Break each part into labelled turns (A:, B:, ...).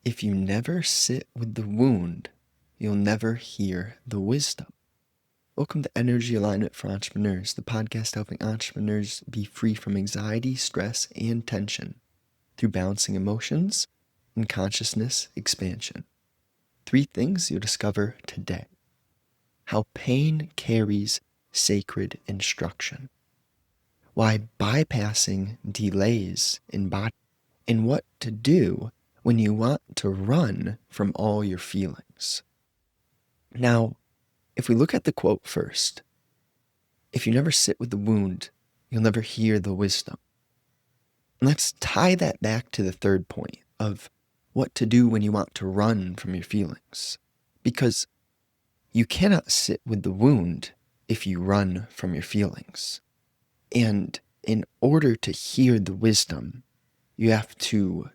A: If you never sit with the wound, you'll never hear the wisdom. Welcome to Energy Alignment for Entrepreneurs, the podcast helping entrepreneurs be free from anxiety, stress, and tension through balancing emotions and consciousness expansion. 3 things you'll discover today. How pain carries sacred instruction. Why bypassing delays in body, and what to do when you want to run from all your feelings. Now, if we look at the quote first, if you never sit with the wound, you'll never hear the wisdom. Let's tie that back to the third point of what to do when you want to run from your feelings. Because you cannot sit with the wound if you run from your feelings. And in order to hear the wisdom, you have to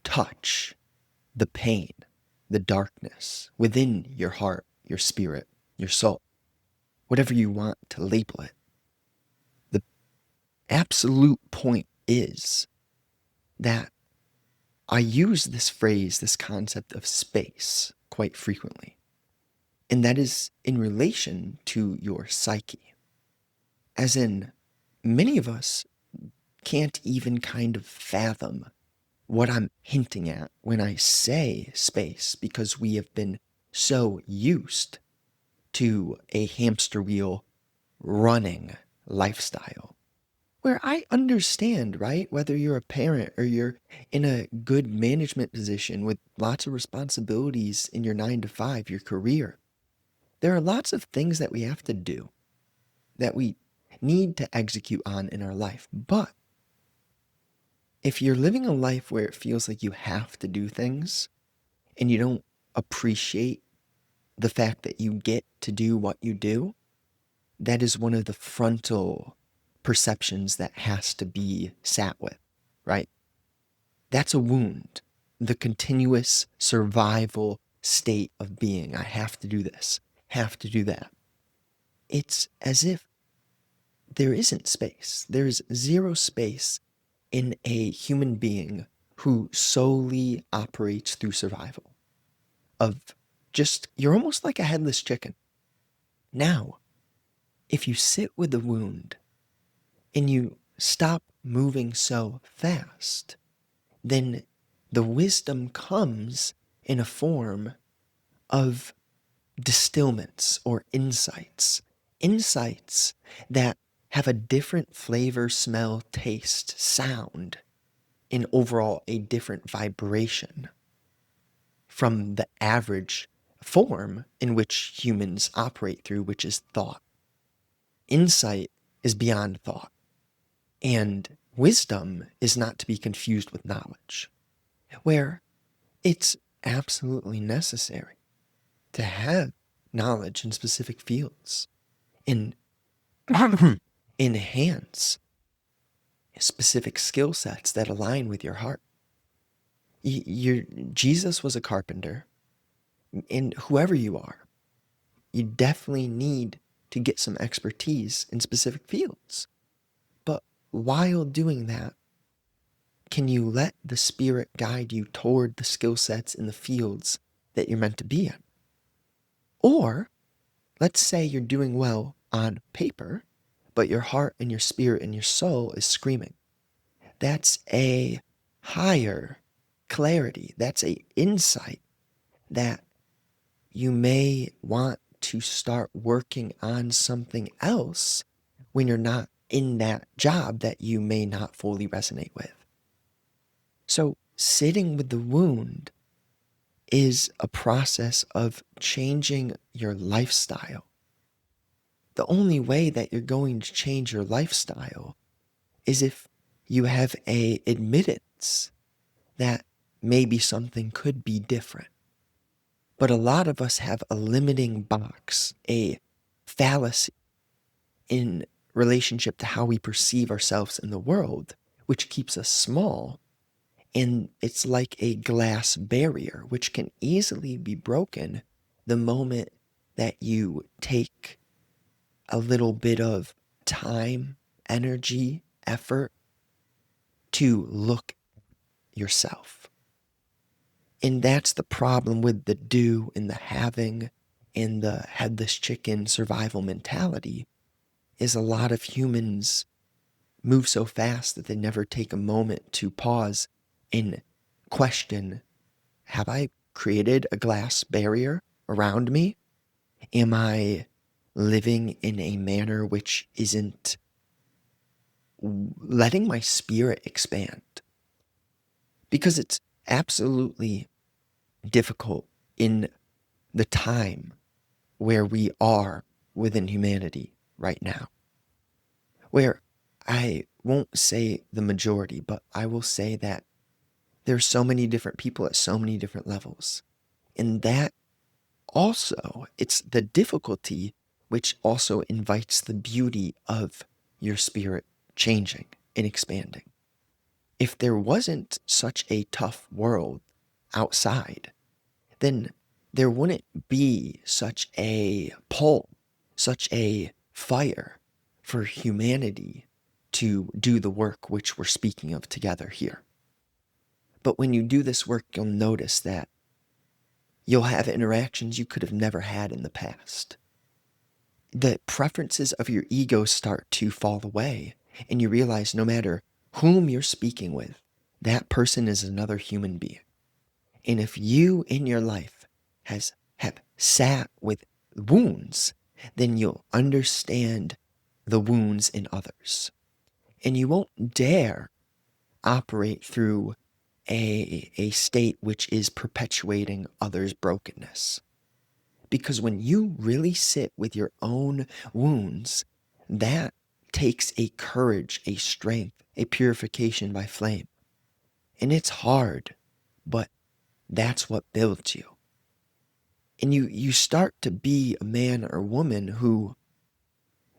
A: touch the pain, the darkness within your heart, your spirit, your soul, whatever you want to label it. The absolute point is that I use this phrase, this concept of space, quite frequently. And that is in relation to your psyche. As in, many of us can't even kind of fathom what I'm hinting at when I say space, because we have been so used to a hamster wheel running lifestyle. Where I understand, right? Whether you're a parent or you're in a good management position with lots of responsibilities in your 9 to 5, your career, there are lots of things that we have to do, that we need to execute on in our life. But if you're living a life where it feels like you have to do things and you don't appreciate the fact that you get to do what you do, that is one of the frontal perceptions that has to be sat with, right? That's a wound, the continuous survival state of being. I have to do this, have to do that. It's as if there isn't space. There's zero space in a human being who solely operates through survival. You're almost like a headless chicken. Now, if you sit with the wound and you stop moving so fast, then the wisdom comes in a form of distillments or insights. Insights that have a different flavor, smell, taste, sound, and overall a different vibration from the average form in which humans operate through, which is thought. Insight is beyond thought, and wisdom is not to be confused with knowledge, where it's absolutely necessary to have knowledge in specific fields and enhance specific skill sets that align with your heart. Jesus was a carpenter, and whoever you are, you definitely need to get some expertise in specific fields. But while doing that, can you let the Spirit guide you toward the skill sets in the fields that you're meant to be in? Or, let's say you're doing well on paper, but your heart and your spirit and your soul is screaming. That's a higher clarity. That's an insight that you may want to start working on something else when you're not in that job that you may not fully resonate with. So sitting with the wound is a process of changing your lifestyle. The only way that you're going to change your lifestyle is if you have a admittance that maybe something could be different. But a lot of us have a limiting box, a fallacy in relationship to how we perceive ourselves in the world, which keeps us small. And it's like a glass barrier, which can easily be broken the moment that you take a little bit of time, energy, effort to look at yourself. And that's the problem with the do and the having and the headless chicken survival mentality, is a lot of humans move so fast that they never take a moment to pause and question, have I created a glass barrier around me? Am I living in a manner which isn't letting my spirit expand? Because it's absolutely difficult in the time where we are within humanity right now, where I won't say the majority, but I will say that there's so many different people at so many different levels. And that also, it's the difficulty which also invites the beauty of your spirit changing and expanding. If there wasn't such a tough world outside, then there wouldn't be such a pull, such a fire for humanity to do the work which we're speaking of together here. But when you do this work, you'll notice that you'll have interactions you could have never had in the past. The preferences of your ego start to fall away, and you realize no matter whom you're speaking with, that person is another human being. And if you in your life have sat with wounds, then you'll understand the wounds in others. And you won't dare operate through a state which is perpetuating others' brokenness. Because when you really sit with your own wounds, that takes a courage, a strength, a purification by flame. And it's hard, but that's what builds you. And you start to be a man or woman who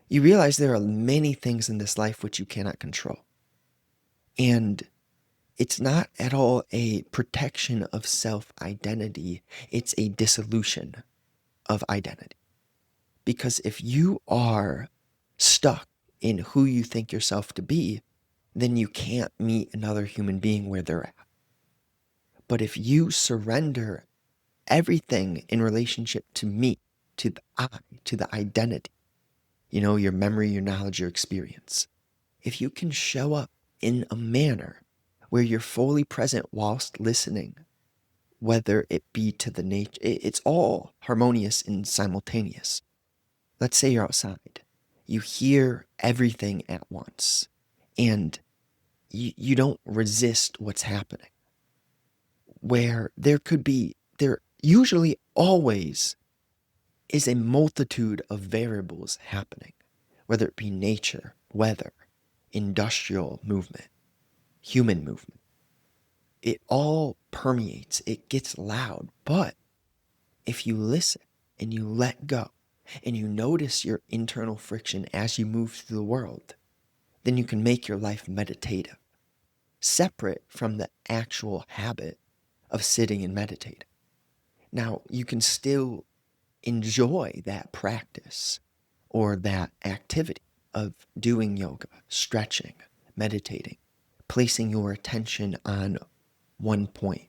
A: you realize there are many things in this life which you cannot control. And it's not at all a protection of self-identity. It's a dissolution of identity. Because if you are stuck in who you think yourself to be, then you can't meet another human being where they're at. But if you surrender everything in relationship to me, to the I, to the identity, your memory, your knowledge, your experience, if you can show up in a manner where you're fully present whilst listening, whether it be to the nature, it's all harmonious and simultaneous. Let's say you're outside. You hear everything at once, and you don't resist what's happening. Where there usually always is a multitude of variables happening, whether it be nature, weather, industrial movement, human movement. It all permeates, it gets loud, but if you listen and you let go and you notice your internal friction as you move through the world, then you can make your life meditative, separate from the actual habit of sitting and meditating. Now, you can still enjoy that practice or that activity of doing yoga, stretching, meditating, placing your attention on one point.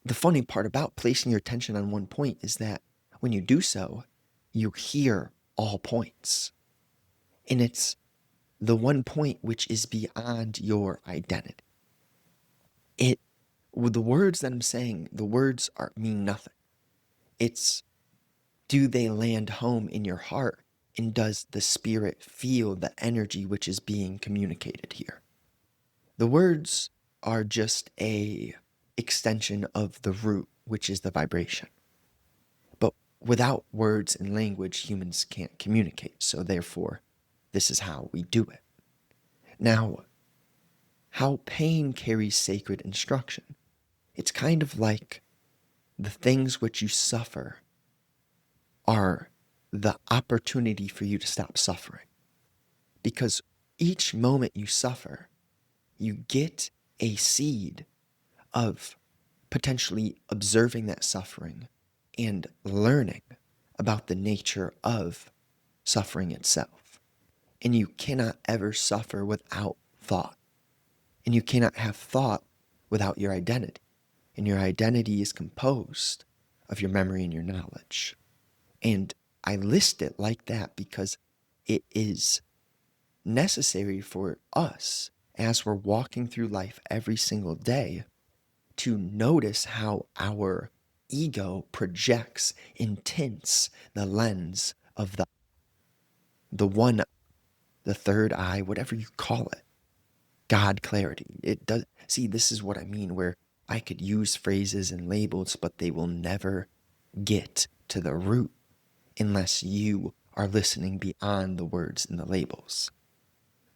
A: The funny part about placing your attention on one point is that when you do so, you hear all points. And it's the one point which is beyond your identity. With the words that I'm saying, the words mean nothing. It's, do they land home in your heart? And does the spirit feel the energy which is being communicated here? The words are just a extension of the root, which is the vibration. But without words and language, humans can't communicate. So therefore, this is how we do it. Now, how pain carries sacred instruction. It's kind of like the things which you suffer are the opportunity for you to stop suffering. Because each moment you suffer, you get a seed of potentially observing that suffering and learning about the nature of suffering itself. And you cannot ever suffer without thought. And you cannot have thought without your identity. And your identity is composed of your memory and your knowledge. And I list it like that because it is necessary for us as we're walking through life every single day to notice how our ego projects and tints the lens of the one, the third eye, whatever you call it, God clarity. It does. See, this is what I mean, where I could use phrases and labels, but they will never get to the root unless you are listening beyond the words and the labels.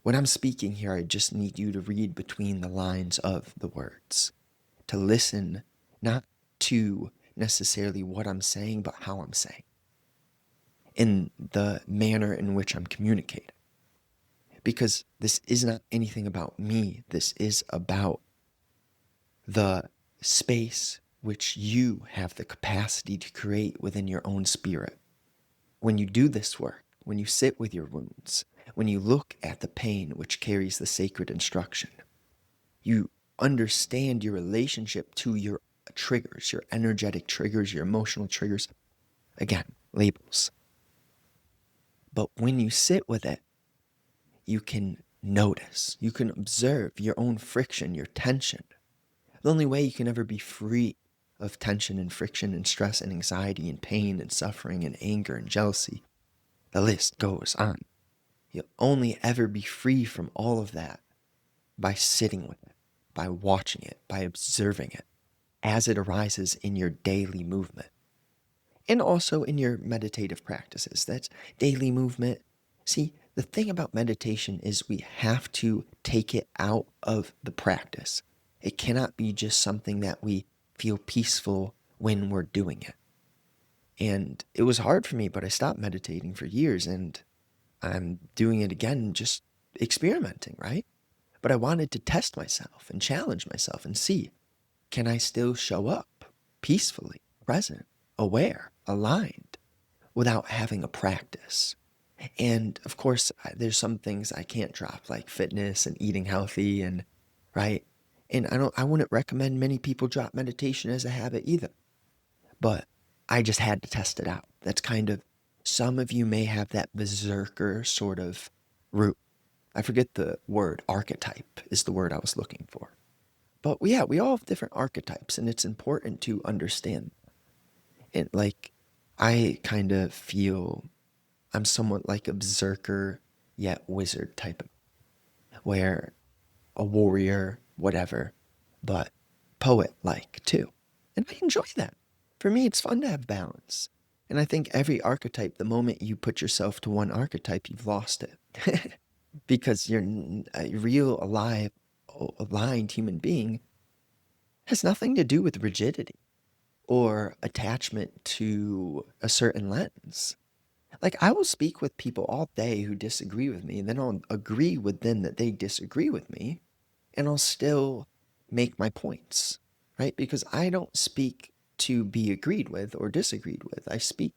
A: When I'm speaking here, I just need you to read between the lines of the words, to listen not to necessarily what I'm saying, but how I'm saying, in the manner in which I'm communicating. Because this is not anything about me. This is about the space which you have the capacity to create within your own spirit. When you do this work, when you sit with your wounds, when you look at the pain which carries the sacred instruction, you understand your relationship to your triggers, your energetic triggers, your emotional triggers. Again, labels. But when you sit with it, you can notice, you can observe your own friction, your tension. The only way you can ever be free of tension and friction and stress and anxiety and pain and suffering and anger and jealousy, the list goes on. You'll only ever be free from all of that by sitting with it, by watching it, by observing it as it arises in your daily movement. And also in your meditative practices. That's daily movement. See, the thing about meditation is we have to take it out of the practice. It cannot be just something that we feel peaceful when we're doing it. And it was hard for me, but I stopped meditating for years and I'm doing it again, just experimenting, right? But I wanted to test myself and challenge myself and see, can I still show up peacefully, present, aware, aligned, without having a practice? And of course, there's some things I can't drop, like fitness and eating healthy, and right. And I wouldn't recommend many people drop meditation as a habit either. But I just had to test it out. That's kind of, some of you may have that berserker sort of root. I forget the word, archetype is the word I was looking for. But yeah, we all have different archetypes, and it's important to understand. And like, I kind of feel I'm somewhat like a berserker yet wizard type of, where a warrior, whatever, but poet like too. And I enjoy that. For me, it's fun to have balance. And I think every archetype, the moment you put yourself to one archetype, you've lost it. Because you're a real, alive, aligned human being has nothing to do with rigidity or attachment to a certain lens. Like, I will speak with people all day who disagree with me, and then I'll agree with them that they disagree with me, and I'll still make my points, right? Because I don't speak to be agreed with or disagreed with. I speak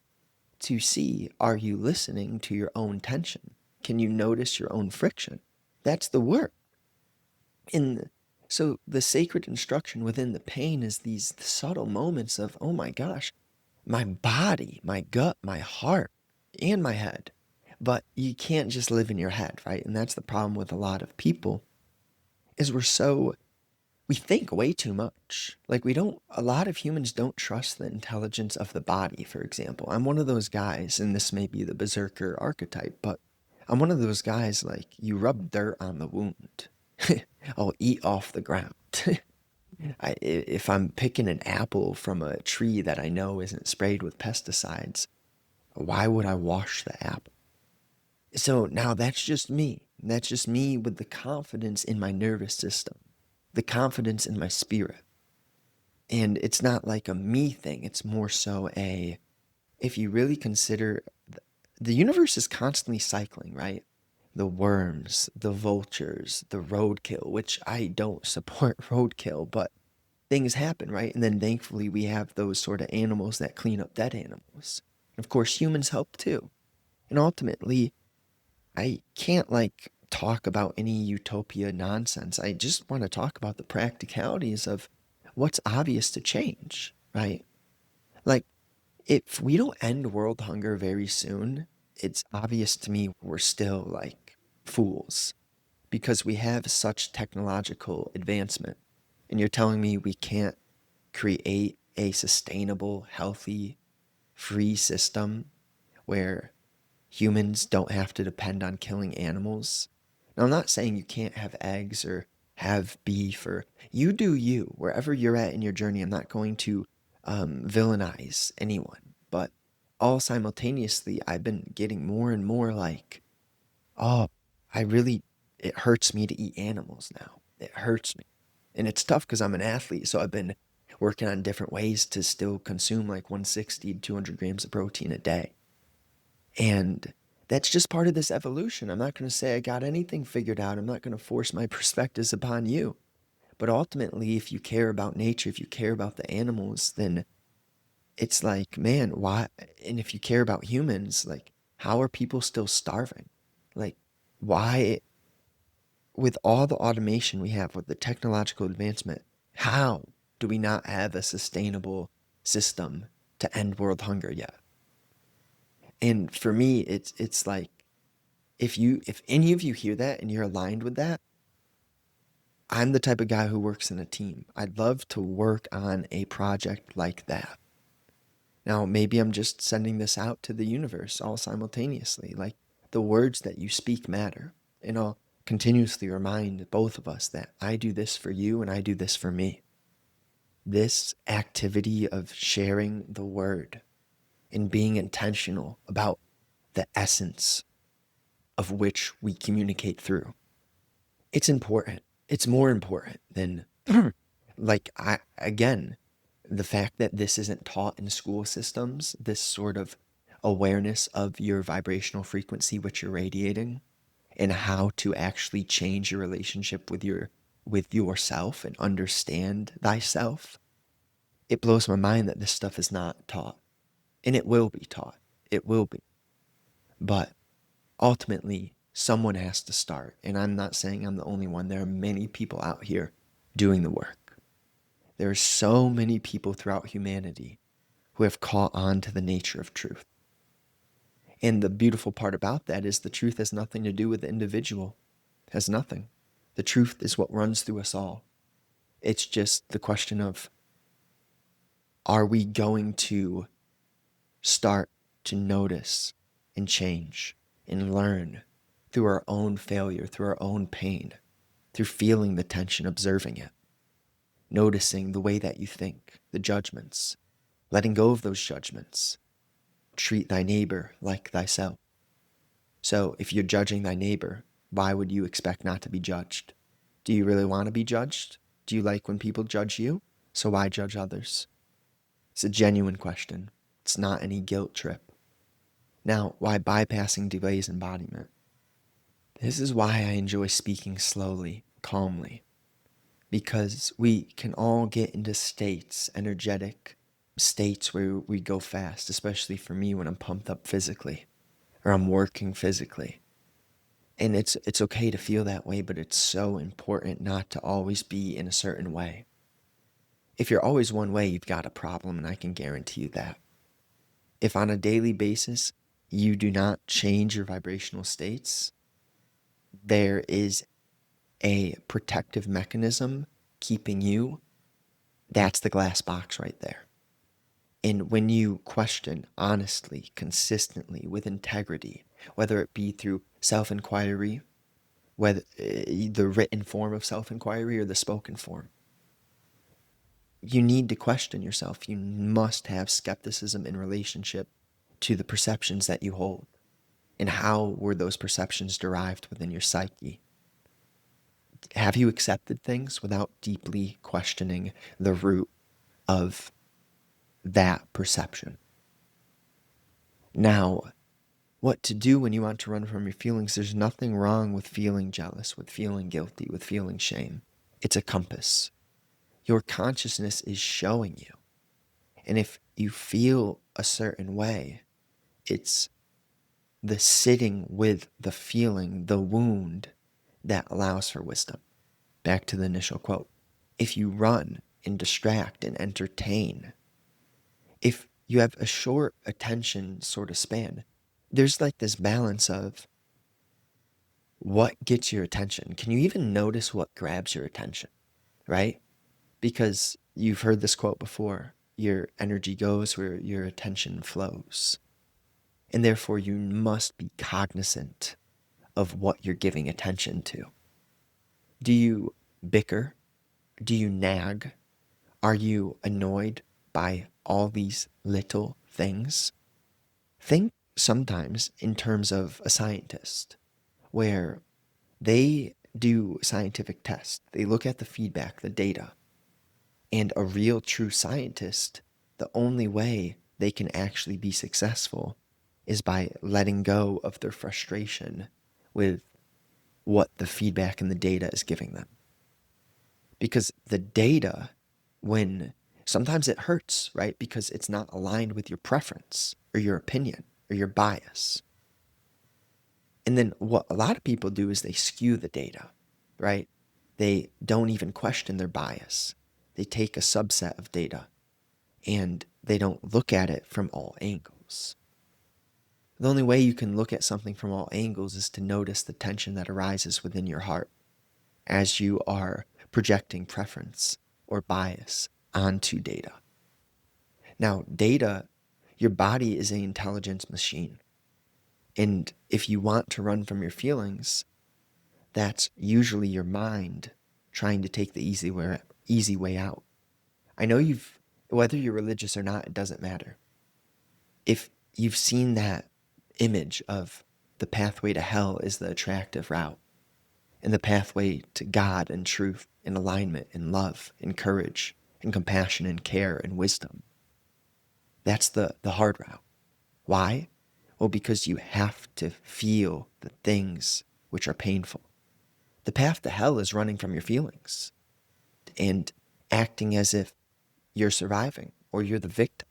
A: to see, are you listening to your own tension? Can you notice your own friction? That's the work. And so the sacred instruction within the pain is these subtle moments of, oh my gosh, my body, my gut, my heart, and my head. But you can't just live in your head, right? And that's the problem with a lot of people is we think way too much. Like, a lot of humans don't trust the intelligence of the body, for example. I'm one of those guys, and this may be the berserker archetype, but I'm one of those guys, like, you rub dirt on the wound. I'll eat off the ground. If I'm picking an apple from a tree that I know isn't sprayed with pesticides, why would I wash the apple? So now that's just me. That's just me with the confidence in my nervous system, the confidence in my spirit. And it's not like a me thing. It's more so if you really consider, the universe is constantly cycling, right? The worms, the vultures, the roadkill, which I don't support roadkill, but things happen, right? And then thankfully we have those sort of animals that clean up dead animals. Of course, humans help too. And ultimately, I can't talk about any utopia nonsense. I just want to talk about the practicalities of what's obvious to change, right? Like, if we don't end world hunger very soon, it's obvious to me we're still like fools because we have such technological advancement. And you're telling me we can't create a sustainable, healthy, free system where humans don't have to depend on killing animals. Now, I'm not saying you can't have eggs or have beef, or you do you, wherever you're at in your journey. I'm not going to villainize anyone, but all simultaneously, I've been getting more and more like, oh, it hurts me to eat animals now. It hurts me. And it's tough because I'm an athlete, so I've been working on different ways to still consume like 160 to 200 grams of protein a day. And that's just part of this evolution. I'm not going to say I got anything figured out. I'm not going to force my perspectives upon you. But ultimately, if you care about nature, if you care about the animals, then it's like, man, why? And if you care about humans, like, how are people still starving? Like, why, with all the automation we have, with the technological advancement, how do we not have a sustainable system to end world hunger yet? And for me, it's like, if any of you hear that and you're aligned with that, I'm the type of guy who works in a team. I'd love to work on a project like that. Now, maybe I'm just sending this out to the universe all simultaneously. Like, the words that you speak matter. And I'll continuously remind both of us that I do this for you and I do this for me. This activity of sharing the word and being intentional about the essence of which we communicate through. It's important. It's more important than again, the fact that this isn't taught in school systems, this sort of awareness of your vibrational frequency which you're radiating and how to actually change your relationship with yourself and understand thyself. It blows my mind that this stuff is not taught. And it will be taught. It will be. But ultimately, someone has to start. And I'm not saying I'm the only one. There are many people out here doing the work. There are so many people throughout humanity who have caught on to the nature of truth. And the beautiful part about that is the truth has nothing to do with the individual. It has nothing. The truth is what runs through us all. It's just the question of, are we going to start to notice and change and learn through our own failure, through our own pain, through feeling the tension, observing it, noticing the way that you think, the judgments, letting go of those judgments. Treat thy neighbor like thyself. So if you're judging thy neighbor, why would you expect not to be judged? Do you really want to be judged? Do you like when people judge you? So why judge others? It's a genuine question. It's not any guilt trip. Now, why bypassing delays embodiment? This is why I enjoy speaking slowly, calmly, because we can all get into states, energetic states where we go fast, especially for me when I'm pumped up physically or I'm working physically. And it's okay to feel that way, but it's so important not to always be in a certain way. If you're always one way, you've got a problem, and I can guarantee you that. If on a daily basis you do not change your vibrational states, there is a protective mechanism keeping you. That's the glass box right there. And when you question honestly, consistently, with integrity, whether it be through self-inquiry, whether the written form of self-inquiry or the spoken form, you need to question yourself. You must have skepticism in relationship to the perceptions that you hold. And how were those perceptions derived within your psyche? Have you accepted things without deeply questioning the root of that perception? Now, what to do when you want to run from your feelings? There's nothing wrong with feeling jealous, with feeling guilty, with feeling shame. It's a compass. Your consciousness is showing you. And if you feel a certain way, it's the sitting with the feeling, the wound, that allows for wisdom. Back to the initial quote. If you run and distract and entertain. If you have a short attention sort of span, there's like this balance of what gets your attention. Can you even notice what grabs your attention, right? Because you've heard this quote before, your energy goes where your attention flows. And therefore, you must be cognizant of what you're giving attention to. Do you bicker? Do you nag? Are you annoyed by all these little things? Think sometimes in terms of a scientist, where they do scientific tests. They look at the feedback, the data, and a real true scientist, the only way they can actually be successful is by letting go of their frustration with what the feedback and the data is giving them. Because the data, when sometimes it hurts, right? Because it's not aligned with your preference or your opinion or your bias. And then what a lot of people do is they skew the data, right? They don't even question their bias. They take a subset of data and they don't look at it from all angles. The only way you can look at something from all angles is to notice the tension that arises within your heart as you are projecting preference or bias onto data. Now, data, your body is an intelligence machine. And if you want to run from your feelings, that's usually your mind trying to take the easy way out. I know whether you're religious or not, it doesn't matter. If you've seen that image of the pathway to hell is the attractive route, and the pathway to God and truth and alignment and love and courage and compassion and care and wisdom, that's the hard route. Why? Well, because you have to feel the things which are painful. The path to hell is running from your feelings and acting as if you're surviving or you're the victim.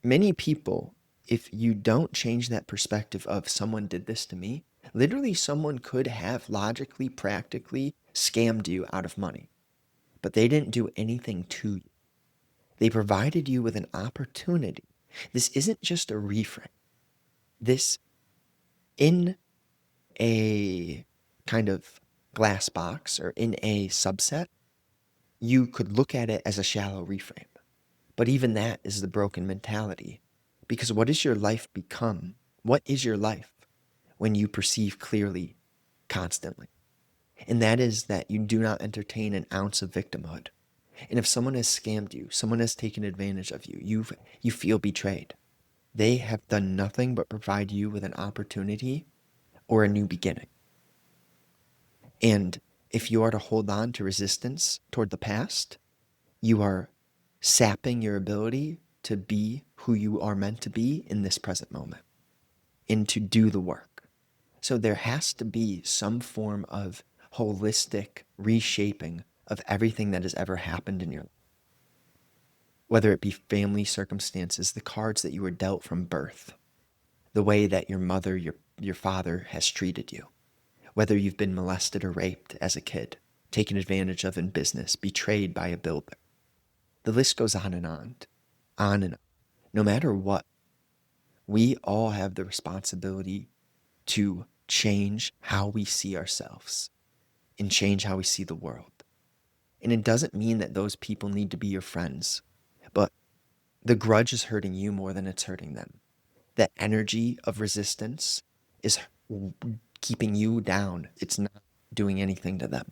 A: Many people, if you don't change that perspective of someone did this to me, literally someone could have logically, practically scammed you out of money, but they didn't do anything to you. They provided you with an opportunity. This isn't just a reframe. This, in a kind of glass box or in a subset, you could look at it as a shallow reframe. But even that is the broken mentality. Because what does your life become? What is your life when you perceive clearly constantly? And that is that you do not entertain an ounce of victimhood. And if someone has scammed you, someone has taken advantage of you, you feel betrayed. They have done nothing but provide you with an opportunity or a new beginning. And if you are to hold on to resistance toward the past, you are sapping your ability to be who you are meant to be in this present moment and to do the work. So there has to be some form of holistic reshaping of everything that has ever happened in your life. Whether it be family circumstances, the cards that you were dealt from birth, the way that your mother, your father has treated you, whether you've been molested or raped as a kid, taken advantage of in business, betrayed by a builder. The list goes on and on, on and on. No matter what, we all have the responsibility to change how we see ourselves and change how we see the world. And it doesn't mean that those people need to be your friends, but the grudge is hurting you more than it's hurting them. That energy of resistance is keeping you down. It's not doing anything to them.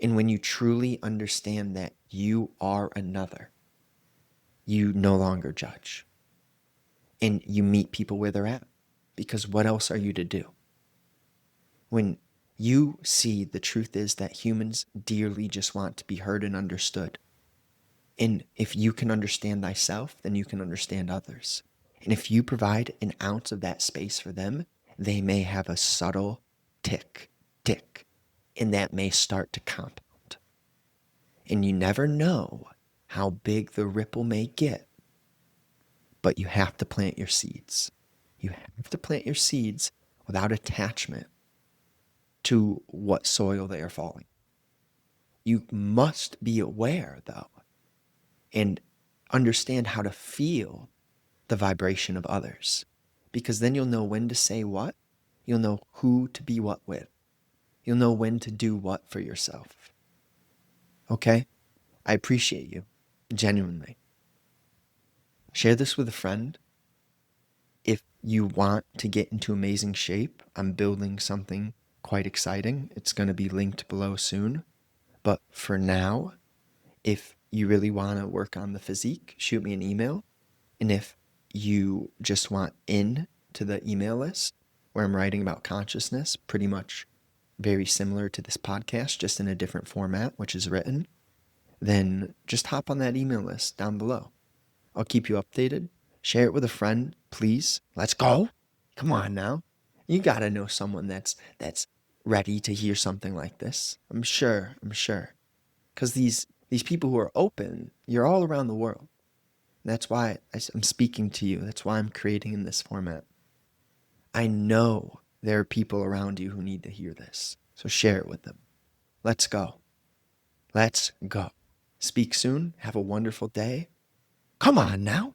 A: And when you truly understand that you are another, you no longer judge. And you meet people where they're at. Because what else are you to do? When you see the truth is that humans dearly just want to be heard and understood. And if you can understand thyself, then you can understand others. And if you provide an ounce of that space for them, they may have a subtle tick, tick, and that may start to compound. And you never know how big the ripple may get, but you have to plant your seeds. You have to plant your seeds without attachment to what soil they are falling. You must be aware, though, and understand how to feel the vibration of others, because then you'll know when to say what, you'll know who to be what with, you'll know when to do what for yourself. Okay? I appreciate you, genuinely. Share this with a friend. If you want to get into amazing shape, I'm building something quite exciting. It's going to be linked below soon. But for now, if you really want to work on the physique, shoot me an email. And if you just want in to the email list where I'm writing about consciousness, pretty much very similar to this podcast, just in a different format, which is written, then just hop on that email list down below. I'll keep you updated. Share it with a friend, please. Let's go. Come on now. You gotta know someone that's ready to hear something like this. I'm sure. Because these people who are open, you're all around the world. That's why I'm speaking to you. That's why I'm creating in this format. I know there are people around you who need to hear this. So share it with them. Let's go. Let's go. Speak soon. Have a wonderful day. Come on now.